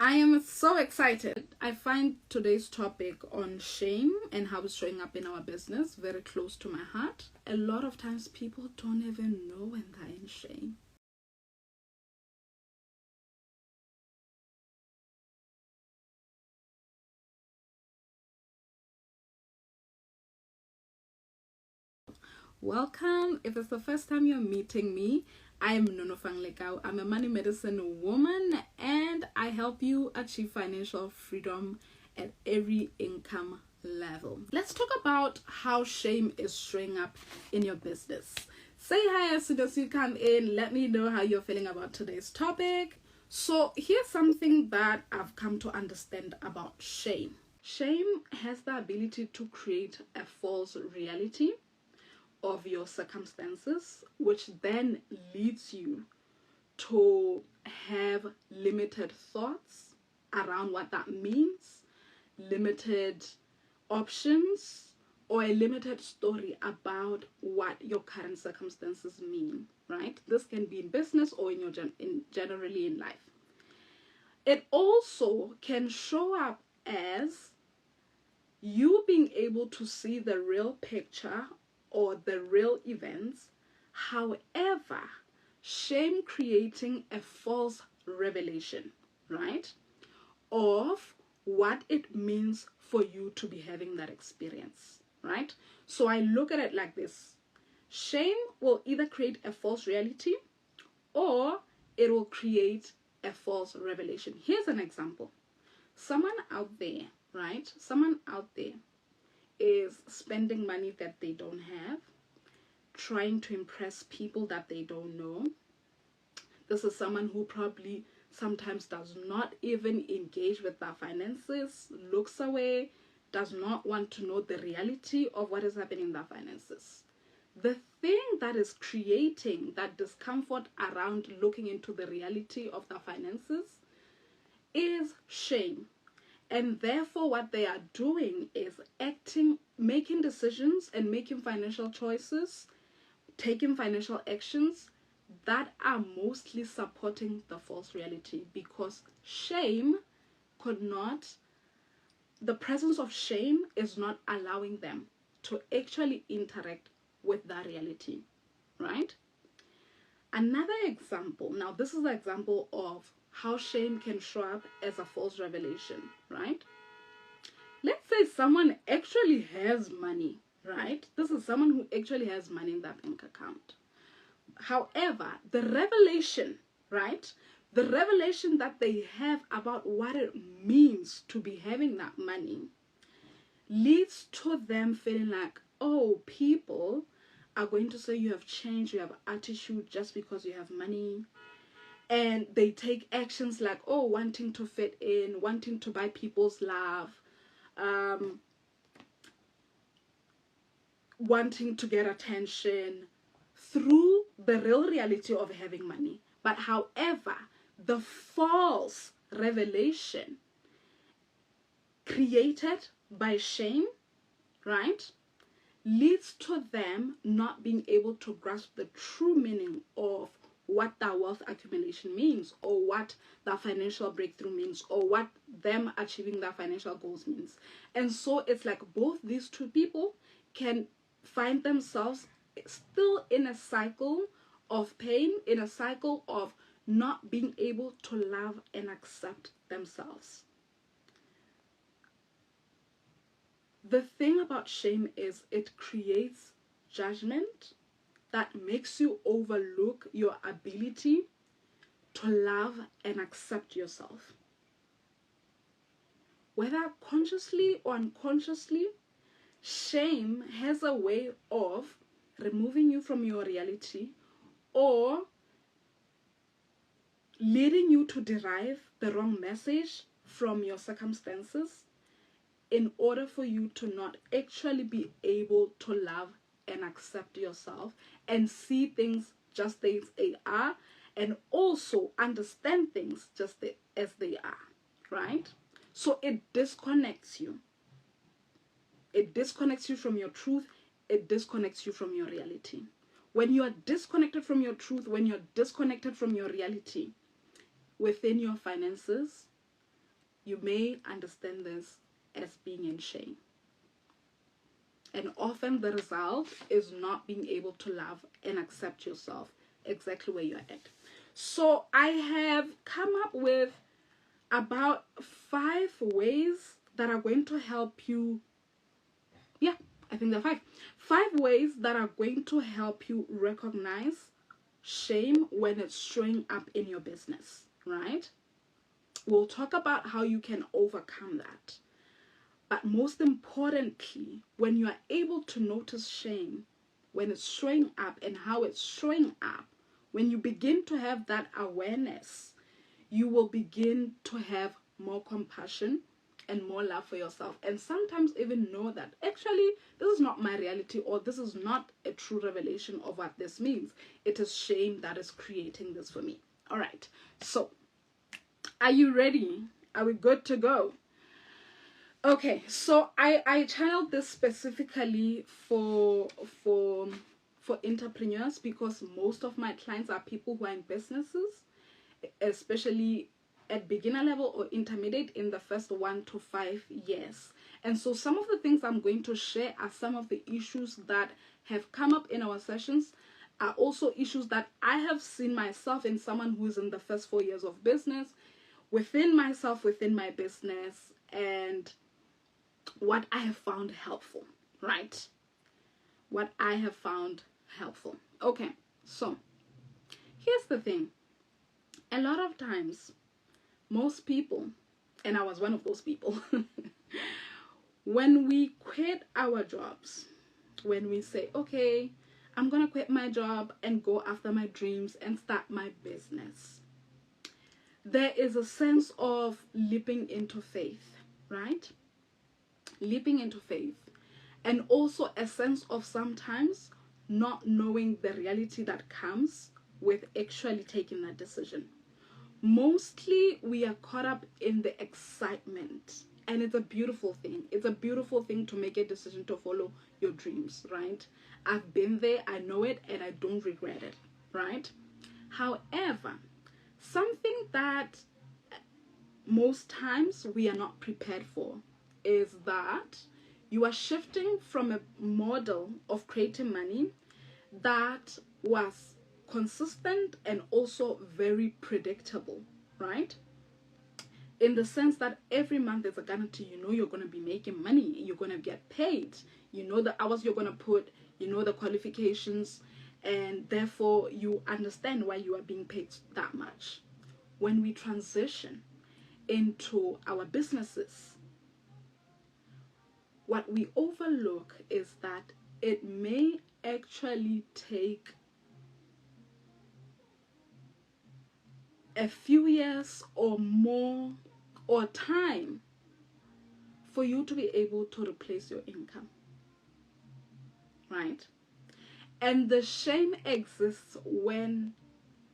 I am so excited. I find today's topic on shame and how it's showing up in our business very close to my heart. A lot of times people don't even know when they're in shame. Welcome. If it's the first time you're meeting me, I'm Nonofang Lekau. I'm a money medicine woman and I help you achieve financial freedom at every income level. Let's talk about how shame is showing up in your business. Say hi as soon as you come in. Let me know how you're feeling about today's topic. So here's something that I've come to understand about shame. Shame has the ability to create a false reality of your circumstances, which then leads you to have limited thoughts around what that means, limited options, or a limited story about what your current circumstances mean, right? This can be in business or in your generally in life. It also can show up as you being able to see the real picture or the real events, however, shame creating a false revelation, right, of what it means for you to be having that experience, right? So I look at it like this. Shame will either create a false reality or it will create a false revelation. Here's an example. Someone out there, right? Someone out there is spending money that they don't have, trying to impress people that they don't know. This is someone who probably sometimes does not even engage with their finances, looks away, does not want to know the reality of what is happening in their finances. The thing that is creating that discomfort around looking into the reality of their finances is shame. And therefore, what they are doing is acting, making decisions and making financial choices, taking financial actions that are mostly supporting the false reality, because the presence of shame is not allowing them to actually interact with that reality, right? Another example, now this is the example of how shame can show up as a false revelation, right? Let's say someone actually has money, right? This is someone who actually has money in that bank account. However, the revelation, right? The revelation that they have about what it means to be having that money leads to them feeling like, oh, people are going to say you have changed, you have attitude just because you have money. And they take actions like, oh, wanting to fit in, wanting to buy people's love, wanting to get attention through the real reality of having money. But however, the false revelation created by shame, right, leads to them not being able to grasp the true meaning of what that wealth accumulation means, or what that financial breakthrough means, or what them achieving their financial goals means. And so it's like both these two people can find themselves still in a cycle of pain, in a cycle of not being able to love and accept themselves. The thing about shame is it creates judgment that makes you overlook your ability to love and accept yourself. Whether consciously or unconsciously, shame has a way of removing you from your reality or leading you to derive the wrong message from your circumstances in order for you to not actually be able to love and accept yourself and see things just as they are, and also understand things just as they are, right? So it disconnects you. It disconnects you from your truth. It disconnects you from your reality. When you are disconnected from your truth, when you're disconnected from your reality within your finances, you may understand this as being in shame. And often the result is not being able to love and accept yourself exactly where you're at. So I have come up with about 5 ways that are going to help you. Yeah, I think there are 5. 5 ways that are going to help you recognize shame when it's showing up in your business, right? We'll talk about how you can overcome that. But most importantly, when you are able to notice shame, when it's showing up and how it's showing up, when you begin to have that awareness, you will begin to have more compassion and more love for yourself. And sometimes even know that actually this is not my reality, or this is not a true revelation of what this means. It is shame that is creating this for me. All right. So are you ready? Are we good to go? Okay, so I channeled this specifically for entrepreneurs, because most of my clients are people who are in businesses, especially at beginner level or intermediate, in the first 1 to 5 years. And so some of the things I'm going to share are some of the issues that have come up in our sessions, are also issues that I have seen myself in someone who is in the first 4 years of business, within myself, within my business, and what I have found helpful, right? What I have found helpful. Okay, so here's the thing. A lot of times, most people, and I was one of those people, when we quit our jobs, when we say, okay, I'm going to quit my job and go after my dreams and start my business, there is a sense of leaping into faith, right? Leaping into faith, and also a sense of sometimes not knowing the reality that comes with actually taking that decision. Mostly we are caught up in the excitement, and it's a beautiful thing. It's a beautiful thing to make a decision to follow your dreams, right? I've been there, I know it, and I don't regret it, right? However, something that most times we are not prepared for is that you are shifting from a model of creating money that was consistent and also very predictable, right? In the sense that every month there's a guarantee. You know you're going to be making money, you're going to get paid, you know the hours you're going to put, you know the qualifications, and therefore you understand why you are being paid that much. When we transition into our businesses, what we overlook is that it may actually take a few years or more, or time, for you to be able to replace your income, right? And the shame exists when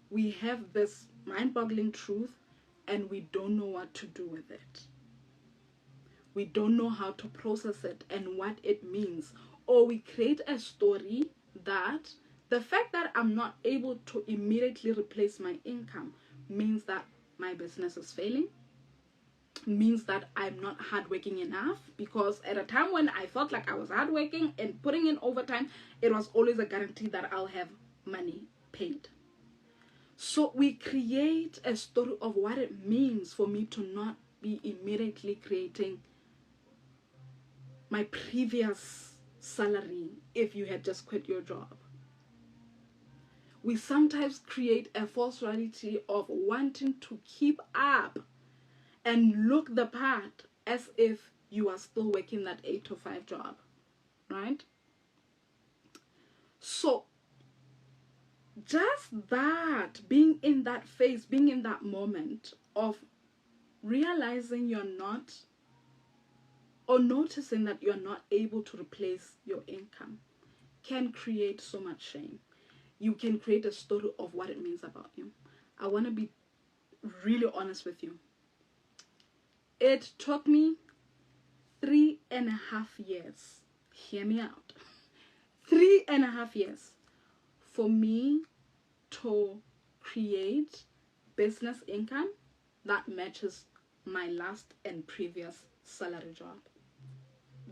we have this mind-boggling truth and we don't know what to do with it. We don't know how to process it and what it means. Or we create a story that the fact that I'm not able to immediately replace my income means that my business is failing, means that I'm not hardworking enough, because at a time when I felt like I was hardworking and putting in overtime, it was always a guarantee that I'll have money paid. So we create a story of what it means for me to not be immediately creating my previous salary if you had just quit your job. We sometimes create a false reality of wanting to keep up and look the part as if you are still working that 8 to 5 job, right? So just that, being in that phase, being in that moment of realizing you're not, or noticing that you're not able to replace your income, can create so much shame. You can create a story of what it means about you. I want to be really honest with you. It took me 3.5 years. Hear me out. 3.5 years for me to create business income that matches my last and previous salary job.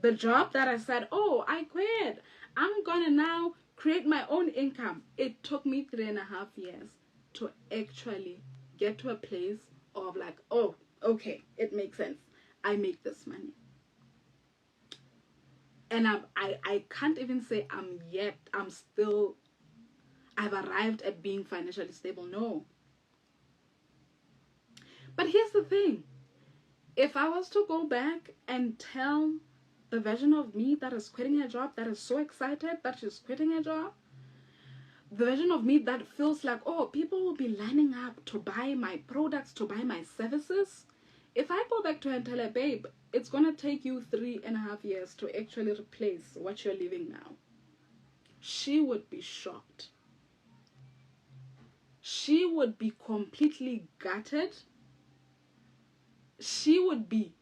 The job that I said, oh, I quit, I'm gonna now create my own income. It took me 3.5 years to actually get to a place of like, oh, okay, it makes sense. I make this money. And I can't even say I've arrived at being financially stable. No. But here's the thing. If I was to go back and tell the version of me that is quitting a job, that is so excited that she's quitting a job, the version of me that feels like, oh, people will be lining up to buy my products, to buy my services. If I go back to her and tell her, babe, it's going to take you 3.5 years to actually replace what you're living now, she would be shocked. She would be completely gutted. She would be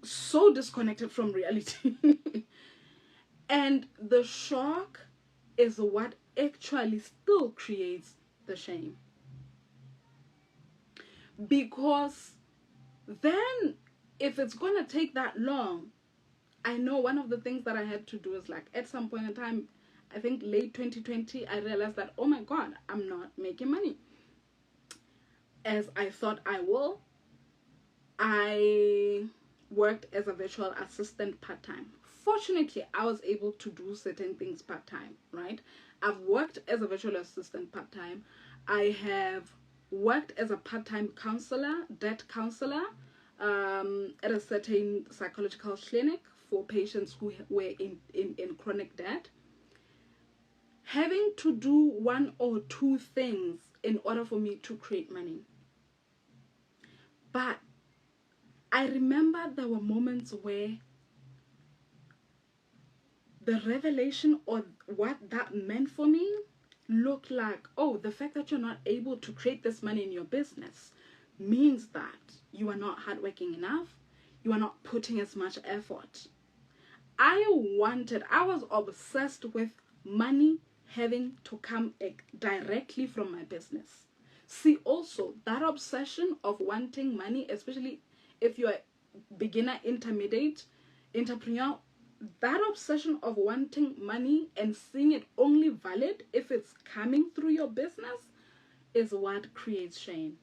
so disconnected from reality. And the shock is what actually still creates the shame. Because then, if it's going to take that long, I know one of the things that I had to do is like, at some point in time, I think late 2020, I realized that, oh my God, I'm not making money as I thought I will. I worked as a virtual assistant part-time. Fortunately, I was able to do certain things part-time, right? I've worked as a virtual assistant part-time. I have worked as a part-time counselor, debt counselor, at a certain psychological clinic for patients who were in chronic debt. Having to do one or two things in order for me to create money. But I remember there were moments where the revelation or what that meant for me looked like, oh, the fact that you're not able to create this money in your business means that you are not hardworking enough. You are not putting as much effort. I was obsessed with money having to come directly from my business. See, also, that obsession of wanting money, especially if you're a beginner, intermediate, entrepreneur, that obsession of wanting money and seeing it only valid if it's coming through your business is what creates shame.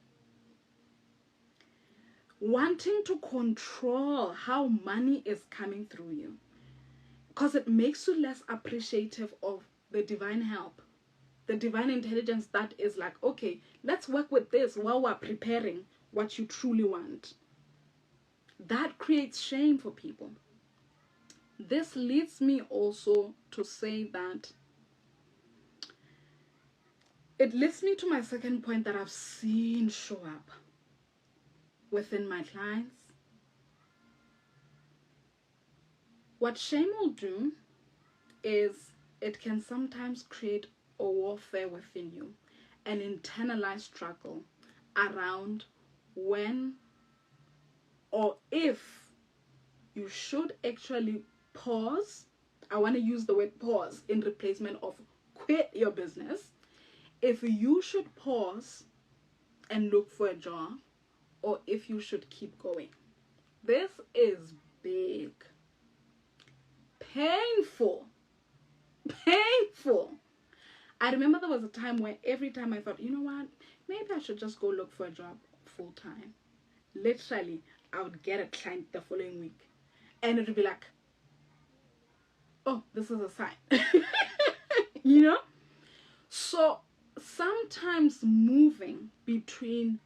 Wanting to control how money is coming through you, because it makes you less appreciative of the divine help, the divine intelligence that is like, okay, let's work with this while we're preparing what you truly want. That creates shame for people. This leads me also to say that it leads me to my second point that I've seen show up within my clients. What shame will do is it can sometimes create a warfare within you, an internalized struggle around when or if you should actually pause. I want to use the word pause in replacement of quit your business. If you should pause and look for a job, or if you should keep going. This is big. Painful. I remember there was a time where every time I thought, you know what, maybe I should just go look for a job full time. Literally, I would get a client the following week and it would be like, oh, this is a sign. You know? So sometimes moving between,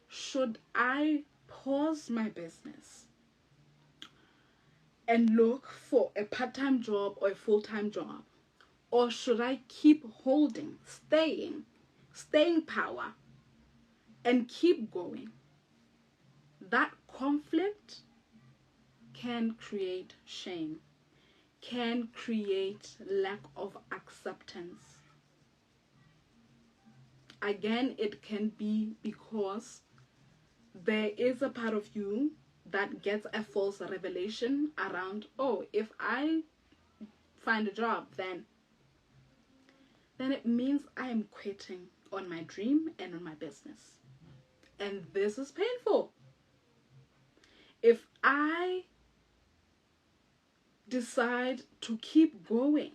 should I pause my business and look for a part-time job or a full-time job, or should I keep holding, staying power and keep going? That conflict can create shame, can create lack of acceptance. Again, it can be because there is a part of you that gets a false revelation around, oh, if I find a job, then it means I'm quitting on my dream and on my business. And this is painful. If I decide to keep going,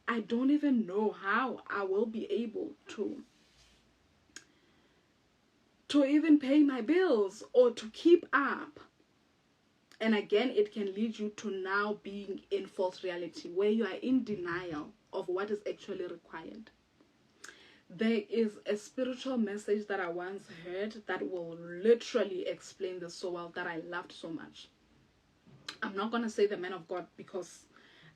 I don't even know how I will be able to even pay my bills or to keep up. And again, it can lead you to now being in false reality, where you are in denial of what is actually required. There is a spiritual message that I once heard that will literally explain this so well, that I loved so much. I'm not going to say the man of God because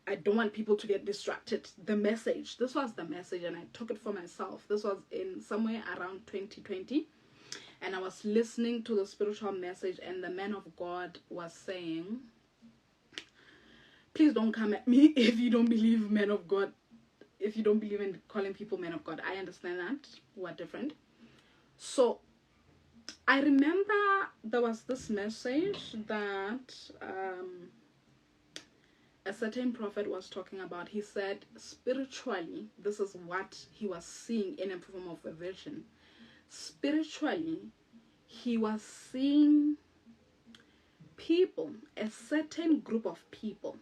I don't want people to get distracted. The message, this was the message, and I took it for myself. This was in somewhere around 2020. And I was listening to the spiritual message, and the man of God was saying, please don't come at me if you don't believe men of God, if you don't believe in calling people men of God. I understand that. We're different. So I remember there was this message that a certain prophet was talking about. He said, spiritually, this is what he was seeing in a form of a vision. Spiritually, he was seeing people, a certain group of people.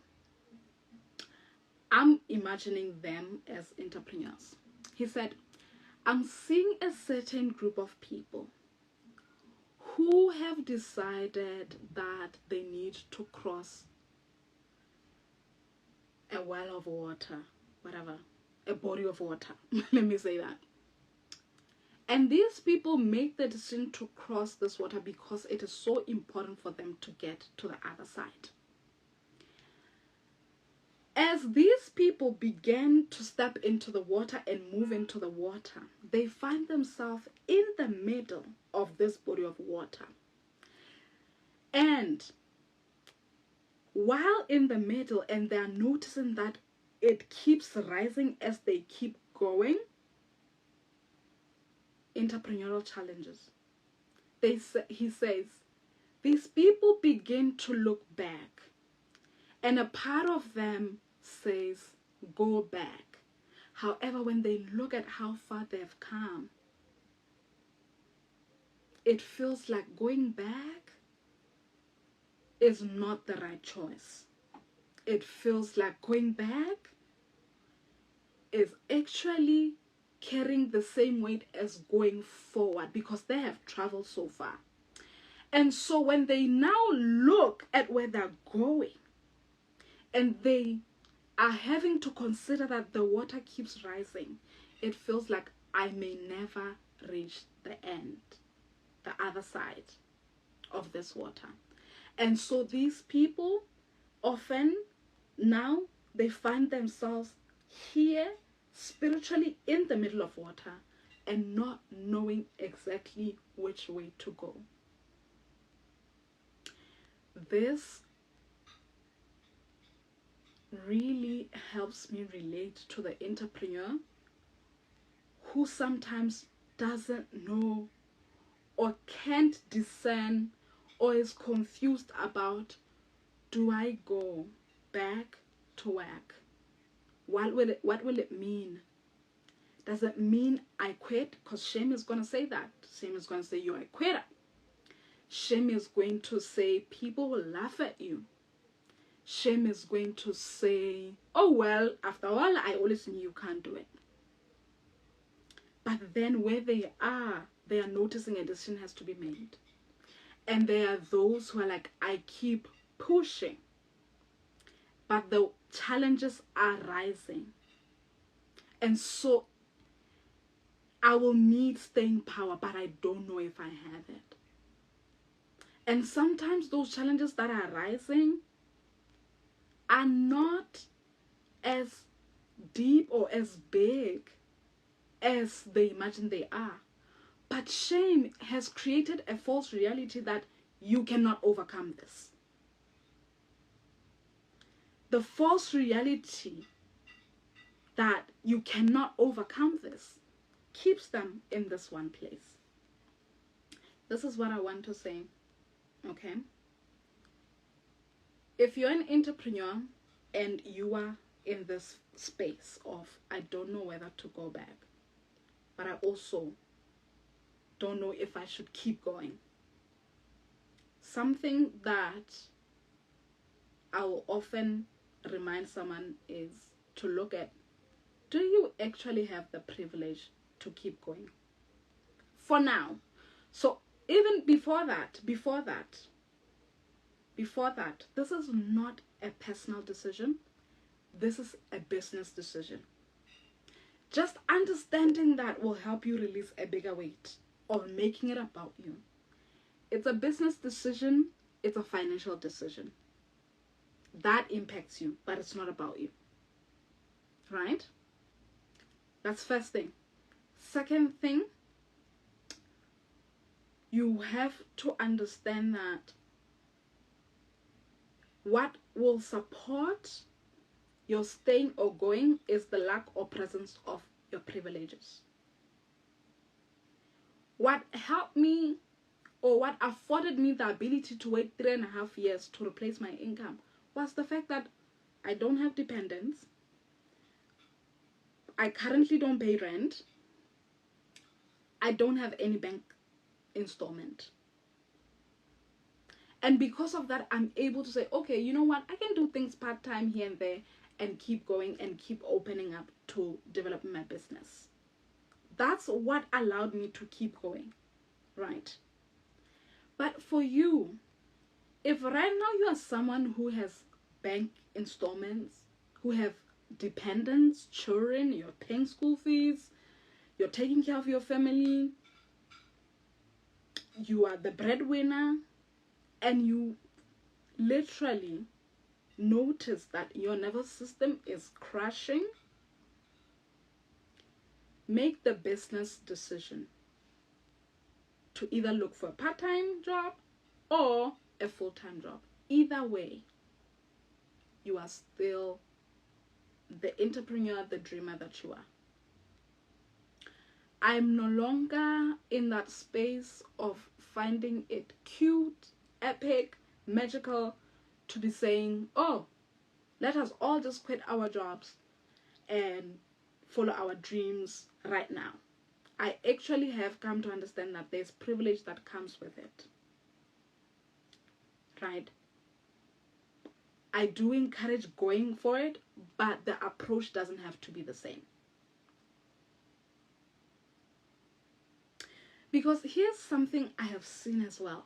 I'm imagining them as entrepreneurs. He said, I'm seeing a certain group of people who have decided that they need to cross a well of water, whatever, a body of water. Let me say that. And these people make the decision to cross this water because it is so important for them to get to the other side. As these people begin to step into the water and move into the water, they find themselves in the middle of this body of water. And while in the middle, and they are noticing that it keeps rising as they keep going, entrepreneurial challenges. He says, these people begin to look back, and a part of them says, go back. However, when they look at how far they've come, it feels like going back is not the right choice. It feels like going back is actually carrying the same weight as going forward, because they have traveled so far. And so when they now look at where they're going, and they are having to consider that the water keeps rising, it feels like I may never reach the end, the other side of this water. And so these people often now they find themselves here spiritually in the middle of water and not knowing exactly which way to go. This really helps me relate to the entrepreneur who sometimes doesn't know or can't discern or is confused about, do I go back to work? What will it mean? Does it mean I quit? Because shame is going to say that. Shame is going to say you're a quitter. Shame is going to say people will laugh at you. Shame is going to say, oh well, after all, I always knew you can't do it. But then where they are noticing a decision has to be made. And there are those who are like, I keep pushing, but the challenges are rising. And so I will need staying power, but I don't know if I have it. And sometimes those challenges that are rising are not as deep or as big as they imagine they are. But shame has created a false reality that you cannot overcome this. The false reality that you cannot overcome this keeps them in this one place. This is what I want to say, okay? If you're an entrepreneur and you are in this space of, I don't know whether to go back, but I also don't know if I should keep going. something that I will often remind someone is to look at, do you actually have the privilege to keep going? For now. So even before that, this is not a personal decision. This is a business decision. Just understanding that will help you release a bigger weight of making it about you. It's a business decision. It's a financial decision. That impacts you, but it's not about you. Right? That's first thing. Second thing, you have to understand that what will support your staying or going is the lack or presence of your privileges. What helped me, or what afforded me the ability to wait 3.5 years to replace my income, was the fact that I don't have dependents. I currently don't pay rent. I don't have any bank installment. And because of that, I'm able to say, okay, you know what? I can do things part-time here and there and keep going and keep opening up to develop my business. That's what allowed me to keep going, right? But for you, if right now you are someone who has bank installments, who have dependents, children, you're paying school fees, you're taking care of your family, you are the breadwinner, and you literally notice that your nervous system is crashing, make the business decision to either look for a part-time job or a full-time job. Either way, you are still the entrepreneur, the dreamer that you are. I'm no longer in that space of finding it cute, epic, magical to be saying, oh, let us all just quit our jobs and follow our dreams right now. I actually have come to understand that there's privilege that comes with it. Right? I do encourage going for it, but the approach doesn't have to be the same. Because here's something I have seen as well.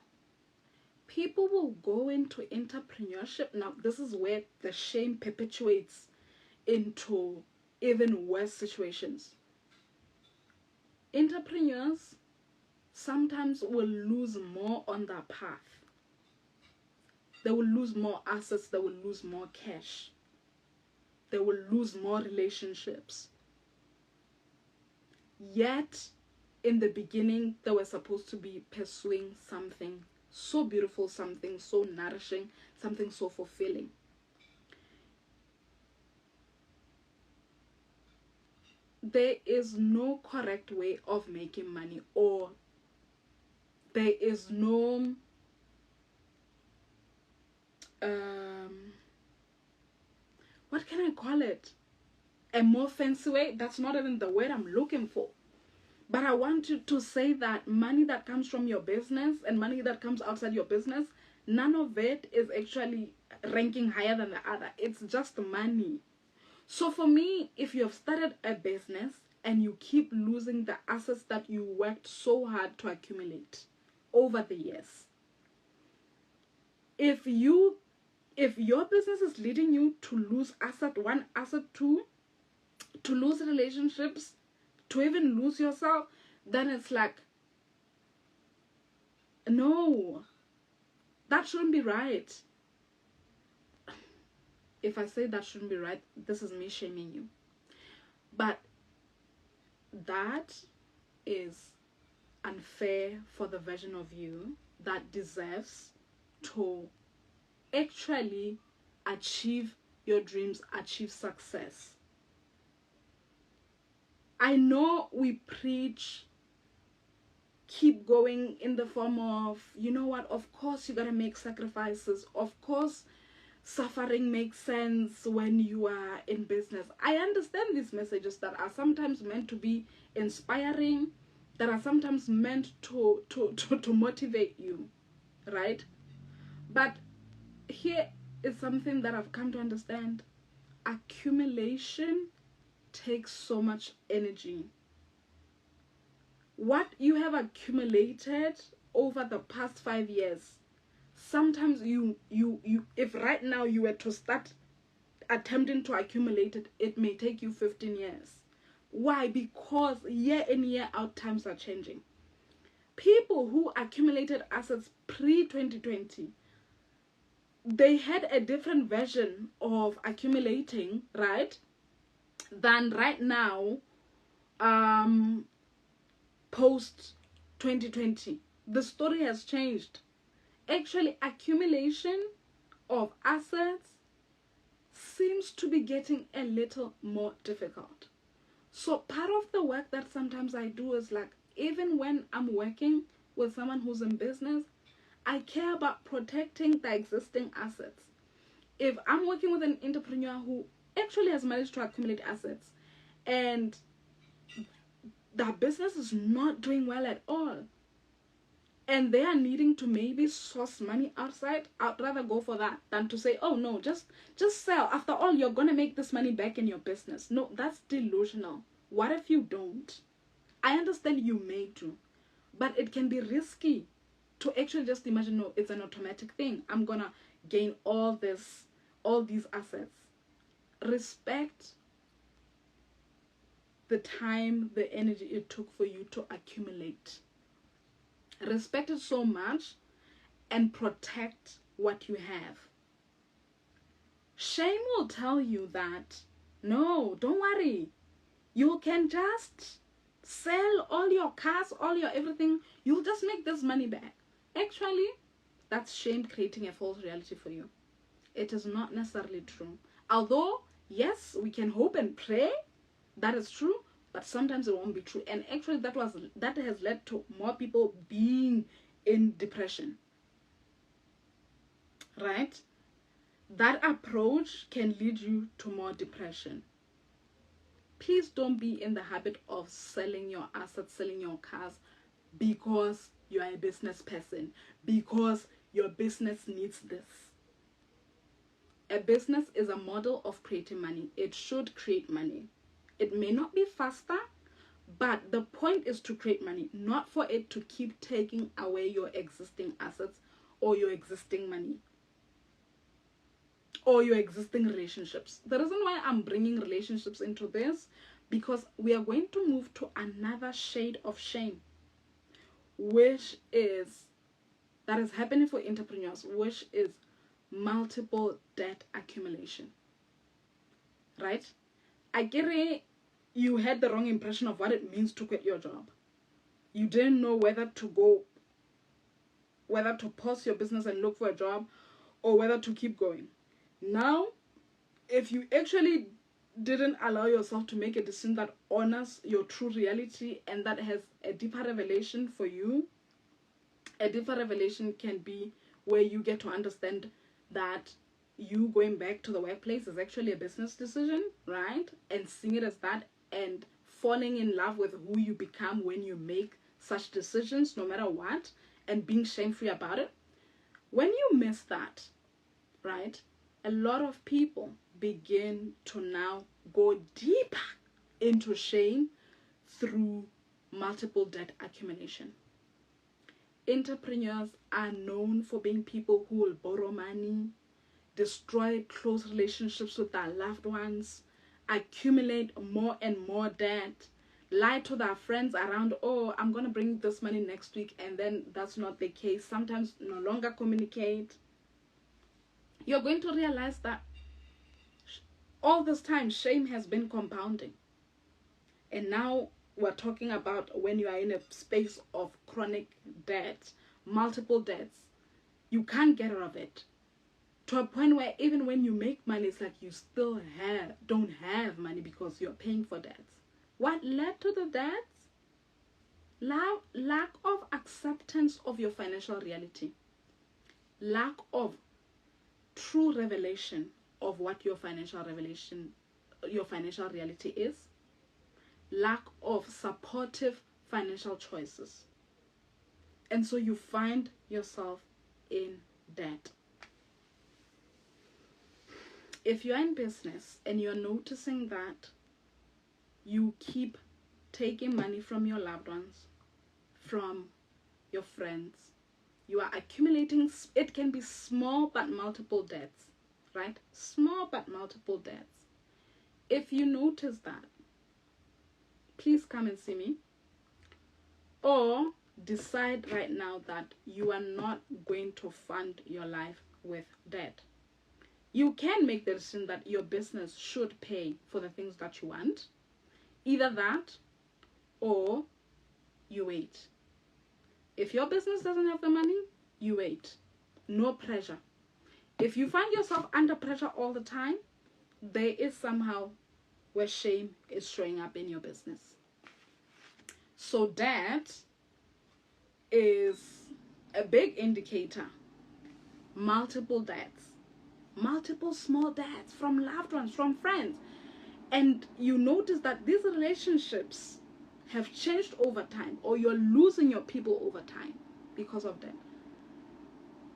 People will go into entrepreneurship. Now, this is where the shame perpetuates into even worse situations. Entrepreneurs sometimes will lose more on their path. They will lose more assets. They will lose more cash. They will lose more relationships. Yet, in the beginning, they were supposed to be pursuing something so beautiful, something so nourishing, something so fulfilling. There is no correct way of making money, or there is no what can I call it? A more fancy way? That's not even the word I'm looking for. But I want you to say that money that comes from your business and money that comes outside your business, none of it is actually ranking higher than the other. It's just money. So for me, if you have started a business and you keep losing the assets that you worked so hard to accumulate over the years, if your business is leading you to lose asset one, asset two, to lose relationships, to even lose yourself, then it's like, no, that shouldn't be right. If I say that shouldn't be right, this is me shaming you. But that is unfair for the version of you that deserves to actually achieve your dreams, achieve success. I know we preach keep going in the form of, you know what, of course you gotta make sacrifices. Of course suffering makes sense when you are in business. I understand these messages that are sometimes meant to be inspiring, that are sometimes meant to motivate you, right? But here is something that I've come to understand. Accumulation takes so much energy. What you have accumulated over the past 5 years, sometimes you if right now you were to start attempting to accumulate it, it may take you 15 years. Why? Because year in year out times are changing. People who accumulated assets pre-2020, they had a different version of accumulating, right, than right now, post 2020. The story has changed. Actually, accumulation of assets seems to be getting a little more difficult. So part of the work that sometimes I do is like, even when I'm working with someone who's in business, I care about protecting the existing assets. If I'm working with an entrepreneur who actually has managed to accumulate assets and that business is not doing well at all, and they are needing to maybe source money outside, I'd rather go for that than to say, oh no, just sell. After all, you're gonna make this money back in your business. No, that's delusional. What if you don't? I understand you may do, but it can be risky to actually just imagine, no, it's an automatic thing. I'm gonna gain all these assets. Respect the time, the energy it took for you to accumulate. Respect it so much and protect what you have. Shame will tell you that, no, don't worry. You can just sell all your cars, all your everything. You'll just make this money back. Actually, that's shame creating a false reality for you. It is not necessarily true. Although, yes, we can hope and pray that is true, but sometimes it won't be true. And actually that has led to more people being in depression. Right? That approach can lead you to more depression. Please don't be in the habit of selling your assets, selling your cars because you are a business person, because your business needs this. A business is a model of creating money. It should create money. It may not be faster, but the point is to create money, not for it to keep taking away your existing assets or your existing money or your existing relationships. The reason why I'm bringing relationships into this, because we are going to move to another shade of shame, that is happening for entrepreneurs, which is multiple debt accumulation. Right? I get it. You had the wrong impression of what it means to quit your job. You didn't know whether to pause your business and look for a job or whether to keep going. Now, if you actually didn't allow yourself to make a decision that honors your true reality and that has a deeper revelation for you, a deeper revelation can be where you get to understand that you going back to the workplace is actually a business decision, right? And seeing it as that and falling in love with who you become when you make such decisions, no matter what, and being shame-free about it. When you miss that, right, a lot of people begin to now go deeper into shame through multiple debt accumulation. Entrepreneurs are known for being people who will borrow money, destroy close relationships with their loved ones, accumulate more and more debt, lie to their friends around, oh, I'm going to bring this money next week, and then that's not the case. Sometimes no longer communicate. You're going to realize that all this time shame has been compounding. And now we're talking about when you are in a space of chronic debt, multiple debts. You can't get out of it. To a point where even when you make money, it's like you still don't have money because you're paying for debts. What led to the debts? Lack of acceptance of your financial reality. Lack of true revelation of what your financial reality is. Lack of supportive financial choices. And so you find yourself in debt. if you're in business and you're noticing that you keep taking money from your loved ones, from your friends, you are accumulating, it can be small but multiple debts, right? Small but multiple debts. If you notice that, please come and see me, or decide right now that you are not going to fund your life with debt. You can make the decision that your business should pay for the things that you want. Either that, or you wait. If your business doesn't have the money, you wait. No pressure. If you find yourself under pressure all the time, there is somehow where shame is showing up in your business. So that is a big indicator. Multiple debts, multiple small debts from loved ones, from friends. And you notice that these relationships have changed over time, or you're losing your people over time because of that.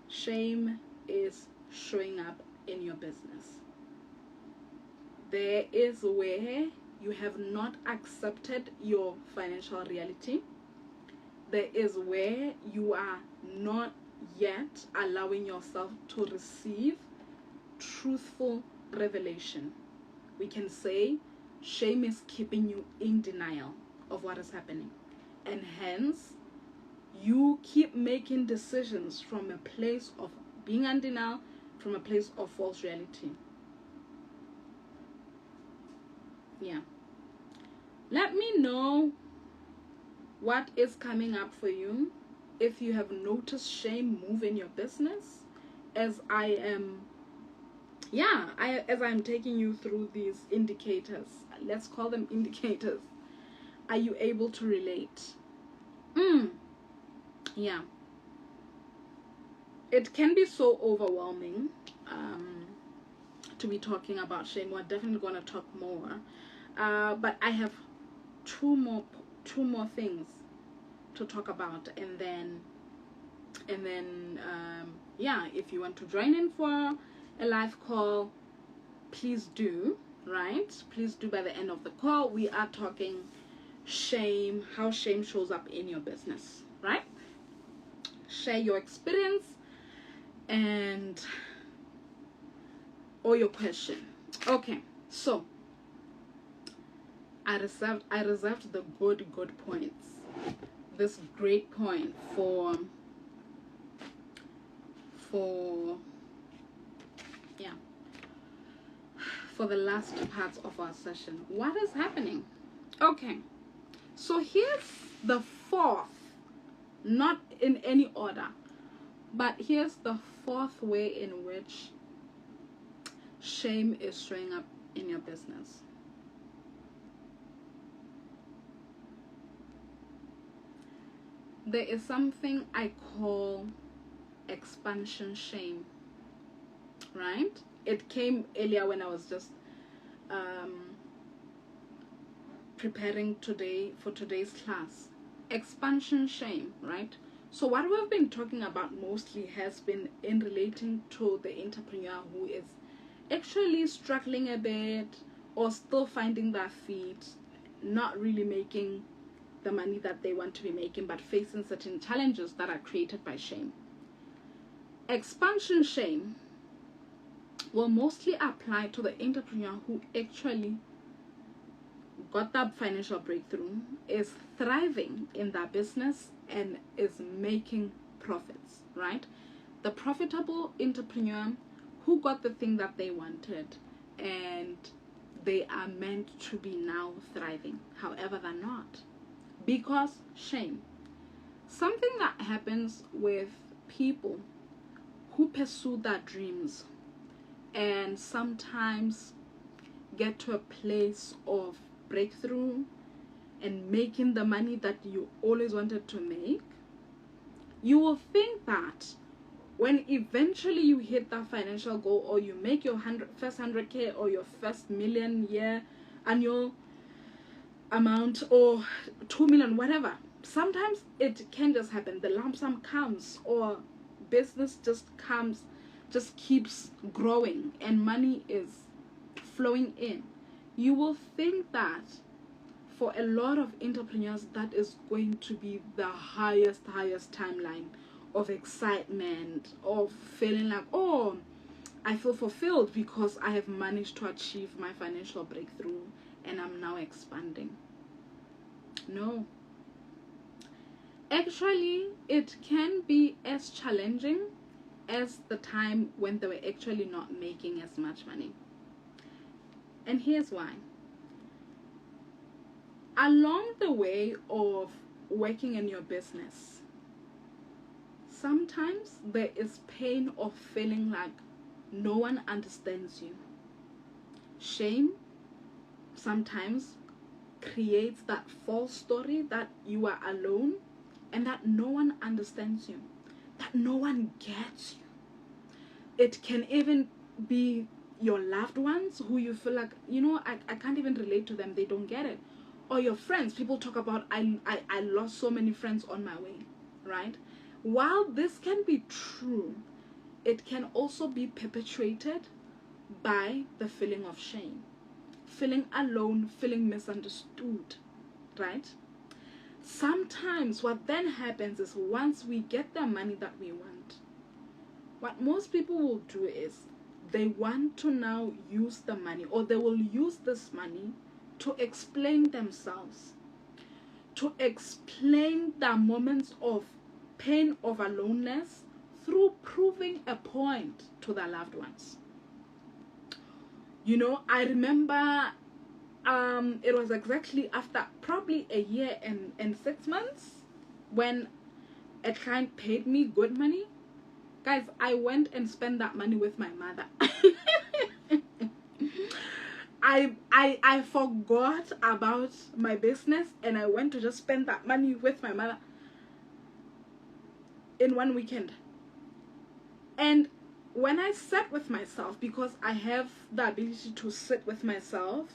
Shame is showing up in your business. There is where you have not accepted your financial reality. There is where you are not yet allowing yourself to receive truthful revelation. We can say shame is keeping you in denial of what is happening, and hence you keep making decisions from a place of being in denial, from a place of false reality. Yeah. Let me know what is coming up for you, if you have noticed shame move in your business, as I'm taking you through these indicators. Let's call them indicators. Are you able to relate? Yeah. It can be so overwhelming to be talking about shame. We're definitely going to talk more. But I have two more things to talk about, and then if you want to join in for a live call, please do. Right? Please do. By the end of the call, we are talking shame, how shame shows up in your business, right? Share your experience and or your question. Okay, so I reserved the good points, this great point for the last parts of our session. What is happening? Okay, so here's the fourth, not in any order, but here's the fourth way in which shame is showing up in your business. There is something I call expansion shame, right? It came earlier when I was just preparing for today's class. Expansion shame, right? So what we've been talking about mostly has been in relating to the entrepreneur who is actually struggling a bit, or still finding their feet, not really making the money that they want to be making, but facing certain challenges that are created by shame. Expansion shame will mostly apply to the entrepreneur who actually got that financial breakthrough, is thriving in that business, and is making profits, right? The profitable entrepreneur who got the thing that they wanted, and they are meant to be now thriving. However, they're not, because shame. Something that happens with people who pursue their dreams and sometimes get to a place of breakthrough and making the money that you always wanted to make, you will think that when eventually you hit that financial goal, or you make your first 100K or your first million year annual amount, or 2 million, whatever, sometimes it can just happen. The lump sum comes, or business just comes just keeps growing and money is flowing in, you will think that for a lot of entrepreneurs that is going to be the highest timeline of excitement, of feeling like, oh, I feel fulfilled because I have managed to achieve my financial breakthrough and I'm now expanding. No. Actually, it can be as challenging as the time when they were actually not making as much money. And here's why. Along the way of working in your business, sometimes there is pain of feeling like no one understands you. Shame sometimes creates that false story that you are alone and that no one understands you, that no one gets you. It can even be your loved ones who you feel like, I can't even relate to them, they don't get it. Or your friends, people talk about, I lost so many friends on my way, right? While this can be true, it can also be perpetuated by the feeling of shame, feeling alone, feeling misunderstood, right? Sometimes what then happens is once we get the money that we want, what most people will do is they want to now use the money, or they will use this money to explain themselves, to explain the moments of pain, of aloneness, through proving a point to their loved ones. I remember it was exactly after probably a year and 6 months when a client paid me good money. Guys, I went and spent that money with my mother. I forgot about my business and I went to just spend that money with my mother in one weekend. And when I sat with myself, because I have the ability to sit with myself,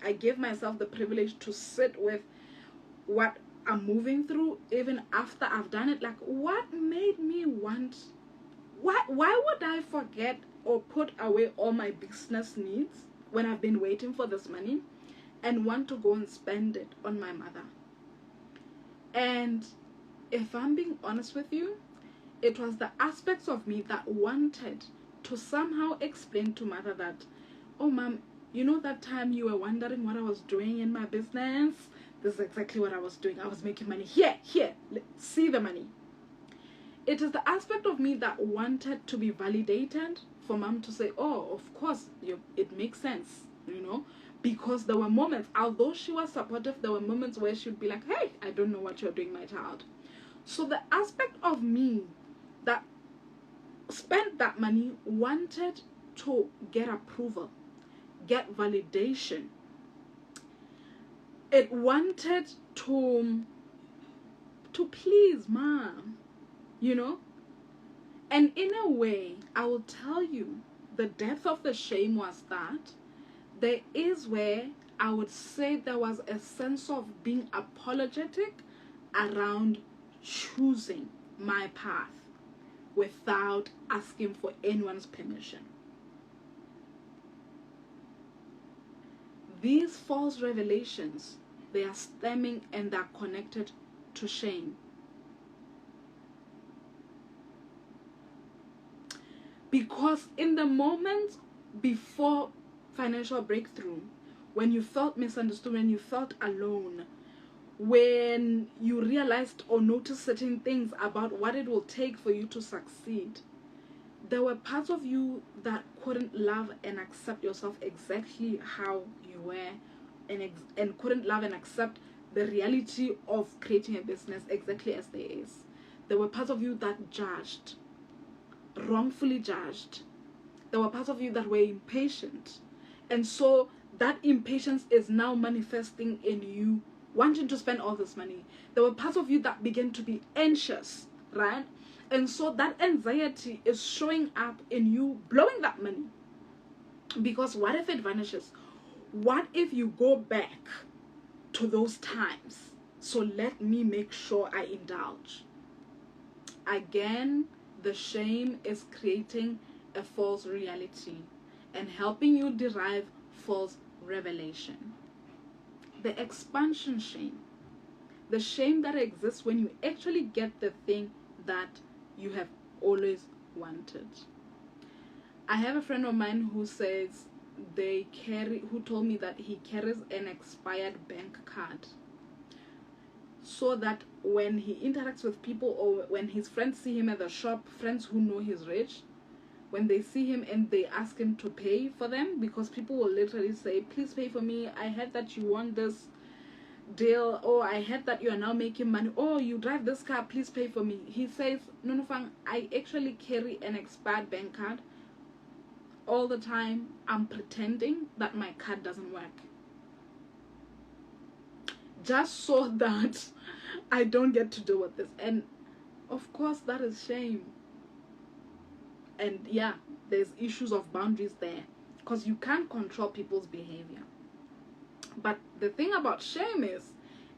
I give myself the privilege to sit with what I'm moving through even after I've done it. Like, what made me want, why would I forget or put away all my business needs when I've been waiting for this money and want to go and spend it on my mother? And if I'm being honest with you, it was the aspects of me that wanted to somehow explain to mother that, oh mom, that time you were wondering what I was doing in my business? This is exactly what I was doing. I was making money. Here, see the money. It is the aspect of me that wanted to be validated, for mom to say, oh, of course, it makes sense, because there were moments, although she was supportive, there were moments where she'd be like, hey, I don't know what you're doing, my child. So the aspect of me that spent that money wanted to get approval, get validation. It wanted to please mom, And in a way, I will tell you, the depth of the shame was that there is where I would say there was a sense of being apologetic around choosing my path without asking for anyone's permission. These false revelations, they are stemming and they're connected to shame. Because in the moment before financial breakthrough, when you felt misunderstood, when you felt alone, when you realized or noticed certain things about what it will take for you to succeed, there were parts of you that couldn't love and accept yourself exactly how you were, and couldn't love and accept the reality of creating a business exactly as there is. There were parts of you that judged, wrongfully judged. There were parts of you that were impatient. And so that impatience is now manifesting in you wanting to spend all this money. There were parts of you that began to be anxious, right? And so that anxiety is showing up in you blowing that money. Because what if it vanishes? What if you go back to those times? So let me make sure I indulge. Again, the shame is creating a false reality and helping you derive false revelation. The expansion shame, the shame that exists when you actually get the thing that you have always wanted. I have a friend of mine who says who told me that he carries an expired bank card, so that when he interacts with people or when his friends see him at the shop, friends who know he's rich, when they see him and they ask him to pay for them, because people will literally say, please pay for me, I heard that you want this deal, or I heard that you are now making money, oh, you drive this car, please pay for me. He says, Nonofang, I actually carry an expired bank card. All the time I'm pretending that my card doesn't work, just so that I don't get to deal with this. And of course that is shame. And yeah, there's issues of boundaries there, because you can't control people's behavior. But the thing about shame is,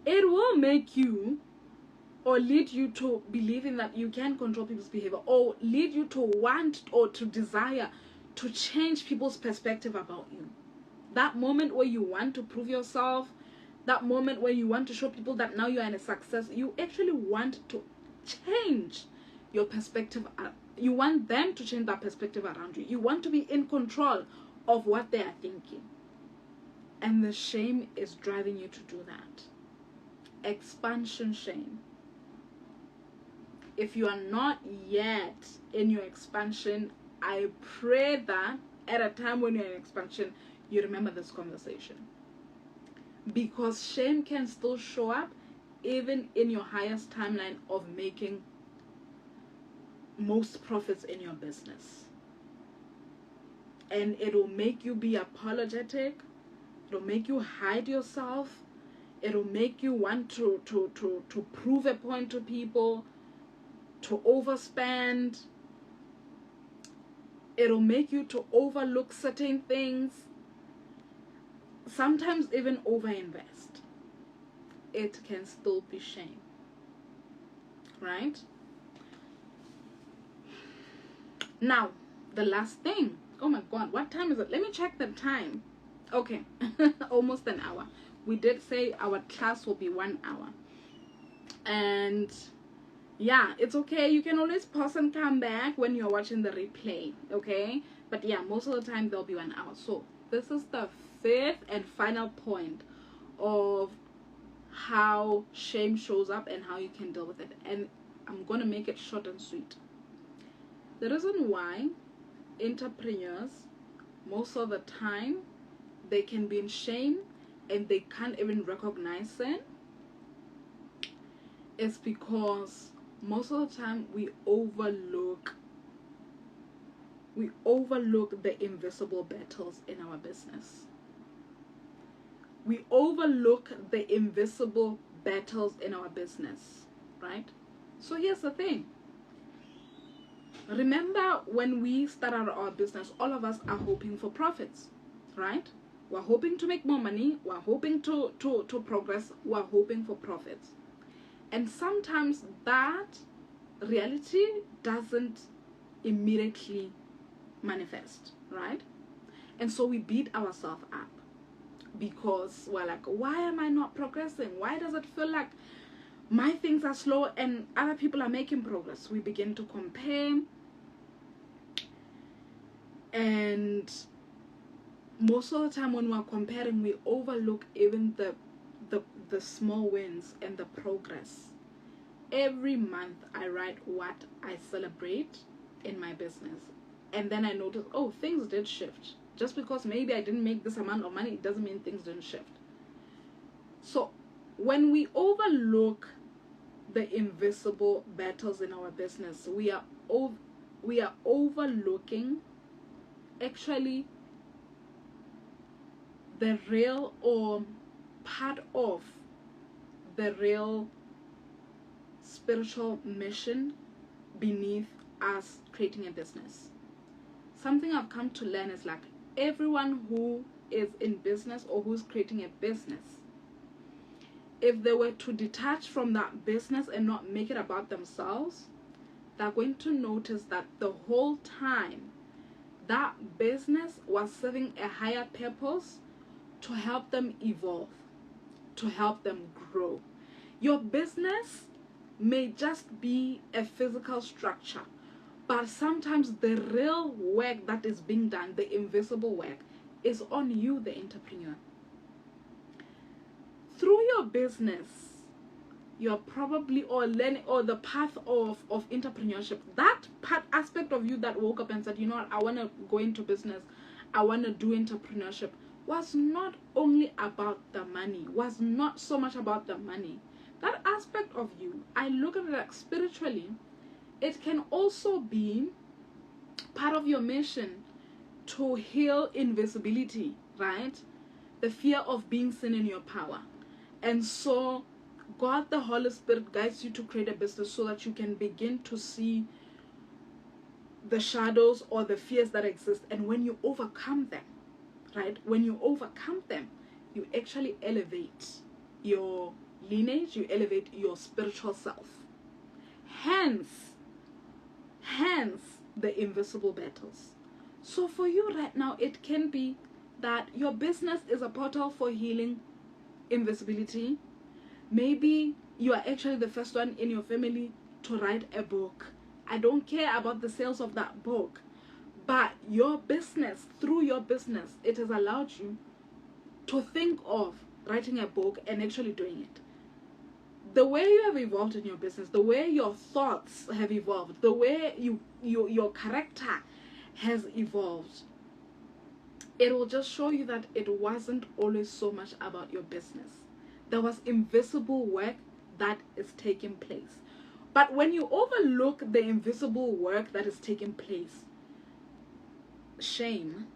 it will make you or lead you to believing that you can control people's behavior, or lead you to want or to desire to change people's perspective about you. That moment where you want to prove yourself, that moment where you want to show people that now you are in a success, you actually want to change your perspective. You want them to change that perspective around you. You want to be in control of what they are thinking. And the shame is driving you to do that. Expansion shame. If you are not yet in your expansion, I pray that at a time when you're in expansion, you remember this conversation. Because shame can still show up even in your highest timeline of making most profits in your business. And it'll make you be apologetic. It'll make you hide yourself. It'll make you want to prove a point to people, to overspend. It'll make you to overlook certain things, sometimes even overinvest. It can still be shame, right? Now, the last thing. Oh my God, what time is it? Let me check the time. Okay, almost an hour. We did say our class will be 1 hour. And yeah, it's okay. You can always pause and come back when you're watching the replay, okay? But yeah, most of the time there'll be 1 hour. So this is the fifth and final point of how shame shows up and how you can deal with it. And I'm going to make it short and sweet. The reason why entrepreneurs, most of the time, they can be in shame and they can't even recognize it is because most of the time we overlook the invisible battles in our business. We overlook the invisible battles in our business, right? So here's the thing. Remember, when we start out our business, all of us are hoping for profits, right? We're hoping to make more money. We're hoping to progress. We're hoping for profits. And sometimes that reality doesn't immediately manifest, right? And so we beat ourselves up because we're like, why am I not progressing? Why does it feel like my things are slow and other people are making progress? We begin to compare, and most of the time when we're comparing, we overlook even the small wins and the progress. Every month I write what I celebrate in my business, and then I notice, oh, things did shift. Just because maybe I didn't make this amount of money, it doesn't mean things didn't shift. So when we overlook the invisible battles in our business, we are overlooking actually the real, or part of the real spiritual mission beneath us creating a business. Something I've come to learn is like, everyone who is in business or who's creating a business, if they were to detach from that business and not make it about themselves, they're going to notice that the whole time that business was serving a higher purpose to help them evolve, to help them grow. Your business may just be a physical structure, but sometimes the real work that is being done, the invisible work, is on you, the entrepreneur. Through your business, you're probably or the path of entrepreneurship, that part aspect of you that woke up and said, you know what, I want to go into business, I want to do entrepreneurship, was not only about the money, was not so much about the money. That aspect of you, I look at it like spiritually, it can also be part of your mission to heal invisibility, right? The fear of being seen in your power. And so God, the Holy Spirit, guides you to create a business so that you can begin to see the shadows or the fears that exist. And when you overcome them, right? When you overcome them, you actually elevate your lineage, you elevate your spiritual self. Hence the invisible battles. So for you right now, it can be that your business is a portal for healing invisibility. Maybe you are actually the first one in your family to write a book. I don't care about the sales of that book, but your business, through your business, it has allowed you to think of writing a book and actually doing it. The way you have evolved in your business, the way your thoughts have evolved, the way your character has evolved, it will just show you that it wasn't always so much about your business. There was invisible work that is taking place. But when you overlook the invisible work that is taking place, shame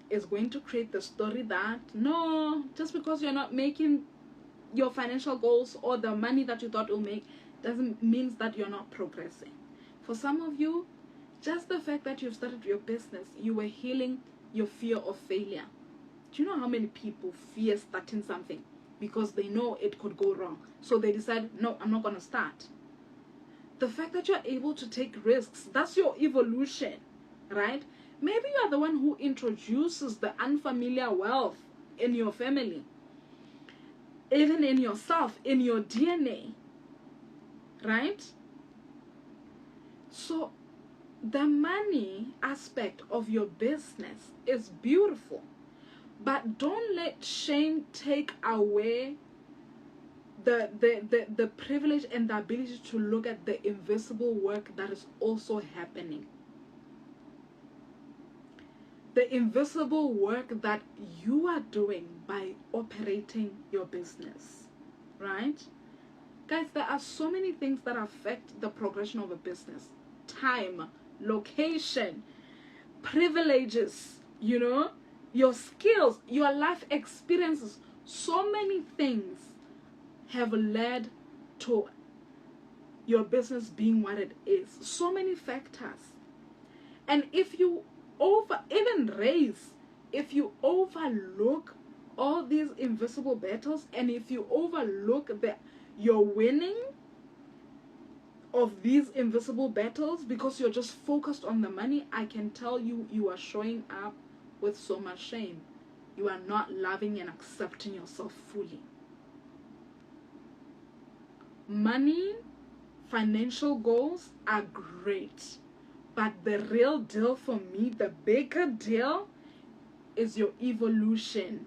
is going to create the story that, no, just because you're not making your financial goals or the money that you thought you'll make doesn't mean that you're not progressing. For some of you, just the fact that you've started your business, you were healing your fear of failure. Do you know how many people fear starting something because they know it could go wrong? So they decide, no, I'm not going to start. The fact that you're able to take risks, that's your evolution, right? Maybe you are the one who introduces the unfamiliar wealth in your family, even in yourself, in your DNA, right? So the money aspect of your business is beautiful, but don't let shame take away the privilege and the ability to look at the invisible work that is also happening. The invisible work that you are doing by operating your business, right? Guys, there are so many things that affect the progression of a business. Time, location, privileges, you know, your skills, your life experiences. So many things have led to your business being what it is. So many factors. And if you if you overlook all these invisible battles, and if you overlook your winning of these invisible battles because you're just focused on the money, I can tell you, you are showing up with so much shame. You are not loving and accepting yourself fully. Money, financial goals are great, but the real deal for me, the bigger deal, is your evolution,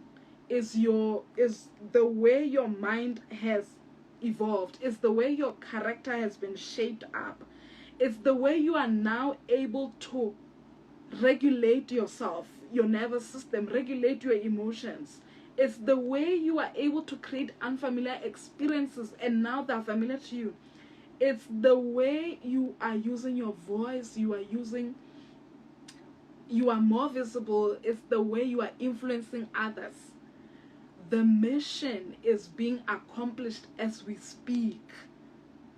is the way your mind has evolved, is the way your character has been shaped up, it's the way you are now able to regulate yourself, your nervous system, regulate your emotions. It's the way you are able to create unfamiliar experiences and now they're familiar to you. It's the way you are using your voice, you are more visible. It's the way you are influencing others. The mission is being accomplished as we speak.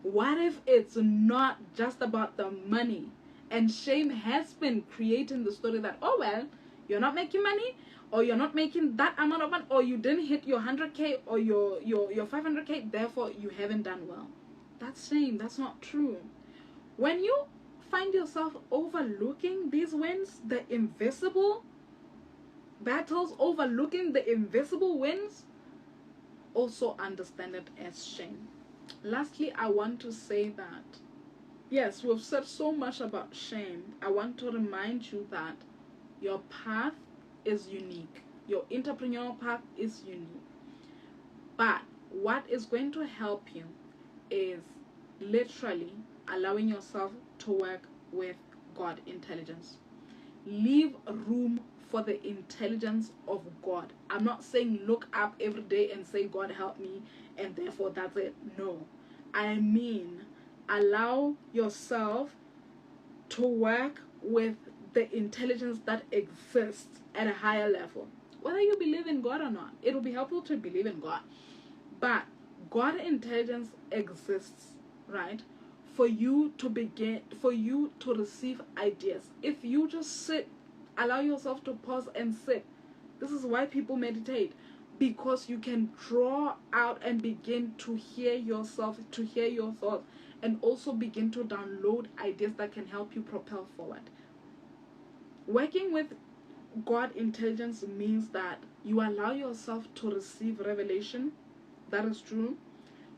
What if it's not just about the money? And shame has been creating the story that, oh well, you're not making money, or you're not making that amount of money, or you didn't hit your 100K or your 500K, therefore you haven't done well. That's shame. That's not true. When you find yourself overlooking these wins, the invisible battles, overlooking the invisible wins, also understand it as shame. Lastly, I want to say that, yes, we've said so much about shame. I want to remind you that your path is unique. Your entrepreneurial path is unique. But what is going to help you is literally allowing yourself to work with God intelligence. Leave room for the intelligence of God. I'm not saying look up every day and say, God help me, and therefore that's it. No. I mean, allow yourself to work with the intelligence that exists at a higher level. Whether you believe in God or not, it will be helpful to believe in God. But God intelligence exists, right? For you to receive ideas. If you just sit, allow yourself to pause and sit. This is why people meditate, because you can draw out and begin to hear yourself, to hear your thoughts, and also begin to download ideas that can help you propel forward. Working with God intelligence means that you allow yourself to receive revelation. That is true.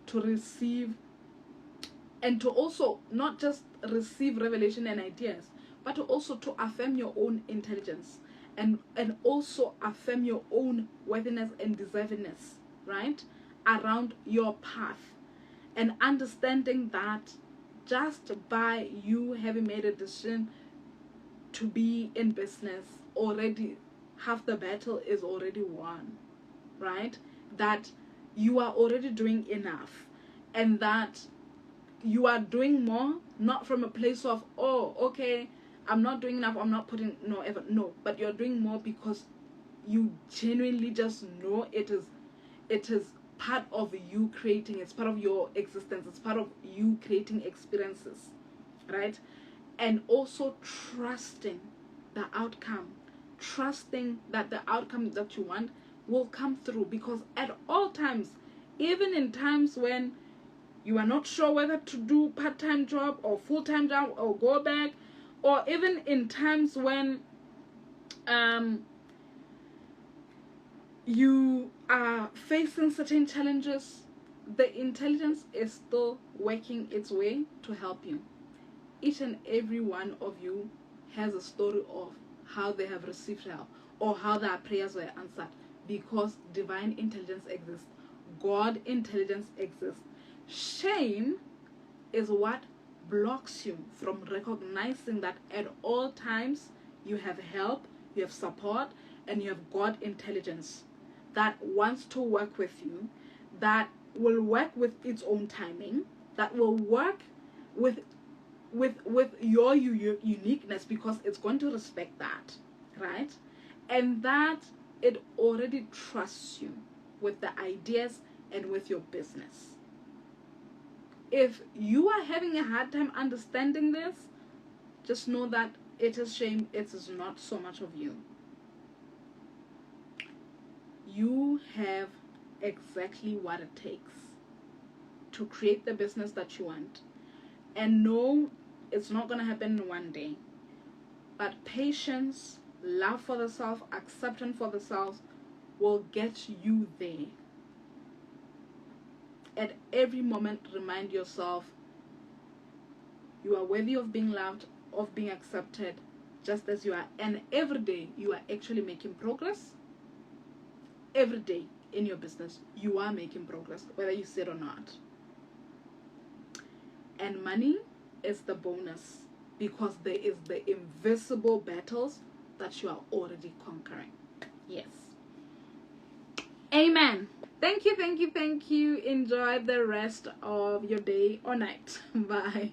To receive, and to also not just receive revelation and ideas, but to also to affirm your own intelligence, and also affirm your own worthiness and deservedness, right, around your path. And understanding that just by you having made a decision to be in business, already half the battle is already won, right? That you are already doing enough, and that you are doing more, not from a place of, oh, okay, I'm not doing enough, I'm not putting no effort. No, but you're doing more because you genuinely just know it is part of you creating, it's part of your existence, it's part of you creating experiences, right? And also trusting the outcome, trusting that the outcome that you want will come through. Because at all times, even in times when you are not sure whether to do part-time job or full-time job or go back, or even in times when you are facing certain challenges, the intelligence is still working its way to help you. Each and every one of you has a story of how they have received help or how their prayers were answered, because divine intelligence exists. God intelligence exists. Shame is what blocks you from recognizing that at all times you have help, you have support, and you have God intelligence that wants to work with you, that will work with its own timing, that will work with your uniqueness, because it's going to respect that, right? And that it already trusts you with the ideas and with your business. If you are having a hard time understanding this, just know that it is shame. It is not so much of you. You have exactly what it takes to create the business that you want. And no, it's not going to happen in one day. But patience, love for the self, acceptance for the self will get you there. At every moment, remind yourself you are worthy of being loved, of being accepted, just as you are. And every day you are actually making progress. Every day in your business you are making progress, whether you see it or not. And money is the bonus, because there is the invisible battles that you are already conquering. Yes. Amen. Thank you. Enjoy the rest of your day or night. Bye.